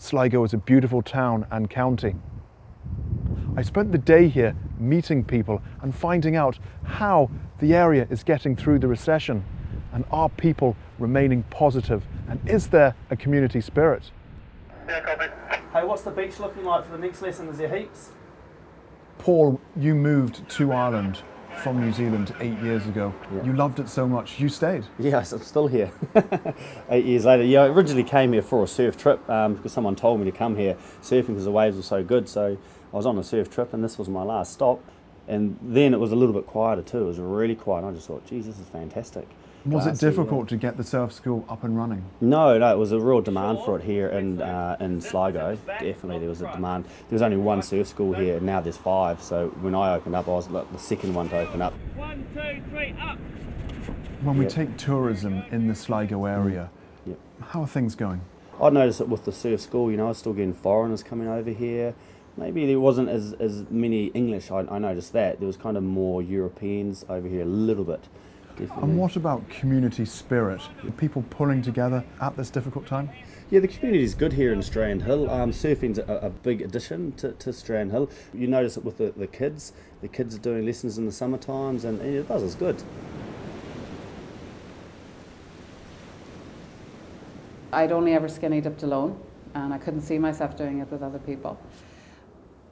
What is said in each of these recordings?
Sligo is a beautiful town and county. I spent the day here meeting people and finding out how the area is getting through the recession, and are people remaining positive, and is there a community spirit? Hey, what's the beach looking like for the next lesson? Is there heaps? Paul, you moved to Ireland from New Zealand 8 years ago. Yeah. You loved it so much, you stayed. Yes, I'm still here. 8 years later. Yeah, I originally came here for a surf trip because someone told me to come here surfing because the waves were so good. So I was on a surf trip and this was my last stop. And then it was a little bit quieter too. It was really quiet. And I just thought, geez, this is fantastic. Was it difficult to get the surf school up and running? No, it was a real demand for it here in Sligo. Definitely there was a demand. There was only one surf school here, and now there's 5. So when I opened up, I was the second one to open up. 1, 2, 3, up! When we take tourism in the Sligo area, how are things going? I noticed it with the surf school, you know, I was still getting foreigners coming over here. Maybe there wasn't as many English, I noticed that. There was kind of more Europeans over here a little bit. Definitely. And what about community spirit? Are people pulling together at this difficult time? Yeah, the community is good here in Strandhill. Surfing's a big addition to Strandhill. You notice it with the kids. The kids are doing lessons in the summer times, and it does, it's good. I'd only ever skinny dipped alone, and I couldn't see myself doing it with other people.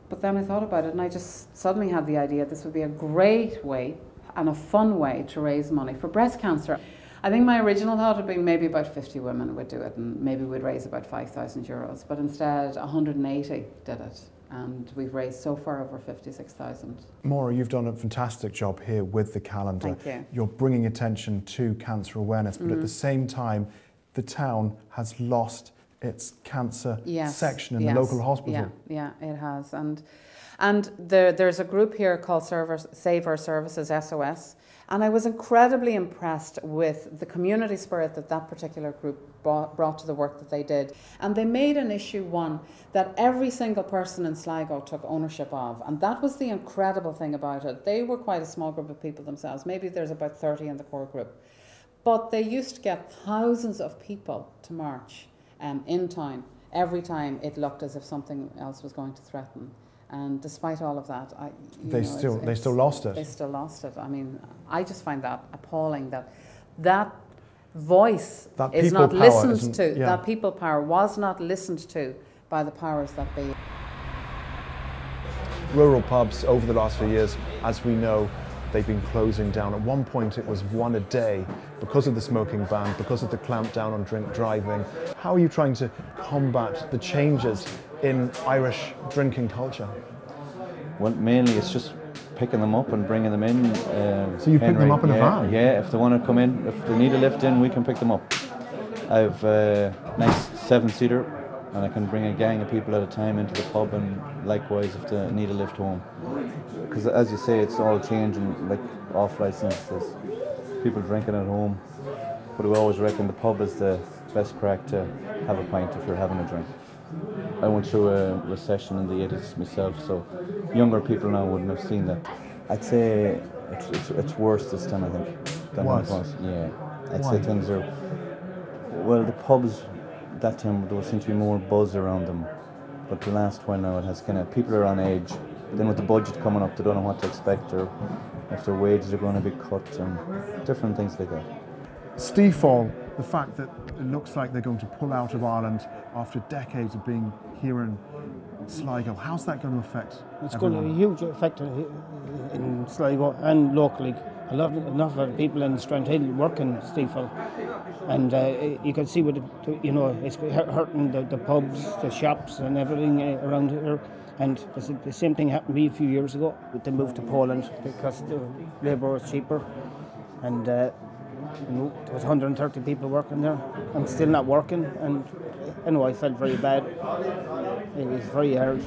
But then I thought about it, and I just suddenly had the idea this would be a great way and a fun way to raise money for breast cancer. I think my original thought had been maybe about 50 women would do it, and maybe we'd raise about €5,000, but instead 180 did it, and we've raised so far over 56,000. Maura, you've done a fantastic job here with the calendar. Thank you. You're bringing attention to cancer awareness, but at the same time, the town has lost its cancer section in the local hospital. Yeah, it has. And there's a group here called Save Our Services, SOS, and I was incredibly impressed with the community spirit that particular group brought to the work that they did. And they made an issue one that every single person in Sligo took ownership of, and that was the incredible thing about it. They were quite a small group of people themselves. Maybe there's about 30 in the core group. But they used to get thousands of people to march in town every time it looked as if something else was going to threaten. And despite all of that, they still lost it. They still lost it. I mean, I just find that appalling that voice is not listened to. That people power was not listened to by the powers that be. Rural pubs over the last few years, as we know, they've been closing down. At one point it was one a day because of the smoking ban, because of the clampdown on drink driving. How are you trying to combat the changes in Irish drinking culture? Well, mainly it's just picking them up and bringing them in. So you pick them up in a van? Yeah, if they want to come in, if they need a lift in, we can pick them up. I have a nice 7-seater, and I can bring a gang of people at a time into the pub, and likewise if they need a lift home. Because as you say, it's all changing, like off licence, there's people drinking at home. But we always reckon the pub is the best crack to have a pint if you're having a drink. I went through a recession in the 80s myself, so younger people now wouldn't have seen that. I'd say it's worse this time, I think, than it was. Yeah, I'd say things are, well, the pubs that time there seemed to be more buzz around them, but the last while now it has kind of, people are on edge. Then with the budget coming up, they don't know what to expect, or if their wages are going to be cut, and different things like that. Steefall, the fact that it looks like they're going to pull out of Ireland after decades of being here in Sligo, how's that going to affect It's everyone? going to have a huge effect in Sligo and locally. Enough of people in Strandhill work in Steefall, and you can see what it's hurting the pubs, the shops, and everything around here. And the same thing happened to me a few years ago. They moved to Poland because the labour was cheaper, and there was 130 people working there. I'm still not working, and I felt very bad. It was very hard.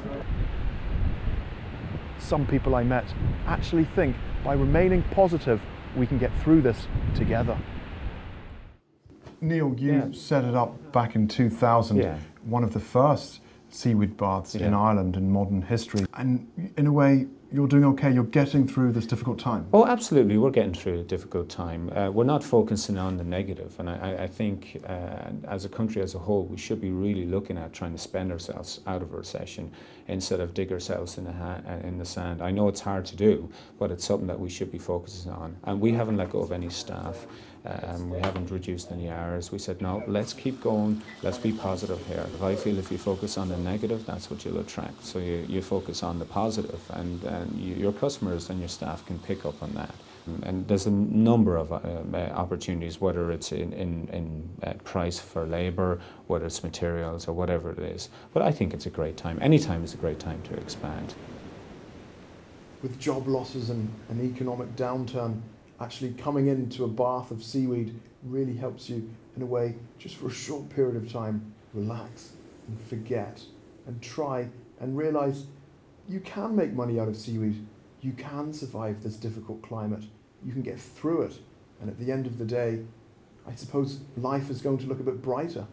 Some people I met actually think by remaining positive we can get through this together. Neil, you set it up back in 2000, one of the first seaweed baths in Ireland in modern history, and in a way you're doing okay, you're getting through this difficult time? Oh, absolutely, we're getting through a difficult time. We're not focusing on the negative, and I think as a country as a whole, we should be really looking at trying to spend ourselves out of a recession instead of dig ourselves in the sand. I know it's hard to do, but it's something that we should be focusing on. And we haven't let go of any staff. We haven't reduced any hours. We said, no, let's keep going, let's be positive here. I feel if you focus on the negative, that's what you'll attract. So you focus on the positive, and your customers and your staff can pick up on that. And there's a number of opportunities, whether it's in price for labour, whether it's materials or whatever it is. But I think it's a great time. Any time is a great time to expand. With job losses and an economic downturn, actually coming into a bath of seaweed really helps you, in a way, just for a short period of time, relax and forget and try and realise you can make money out of seaweed. You can survive this difficult climate. You can get through it. And at the end of the day, I suppose life is going to look a bit brighter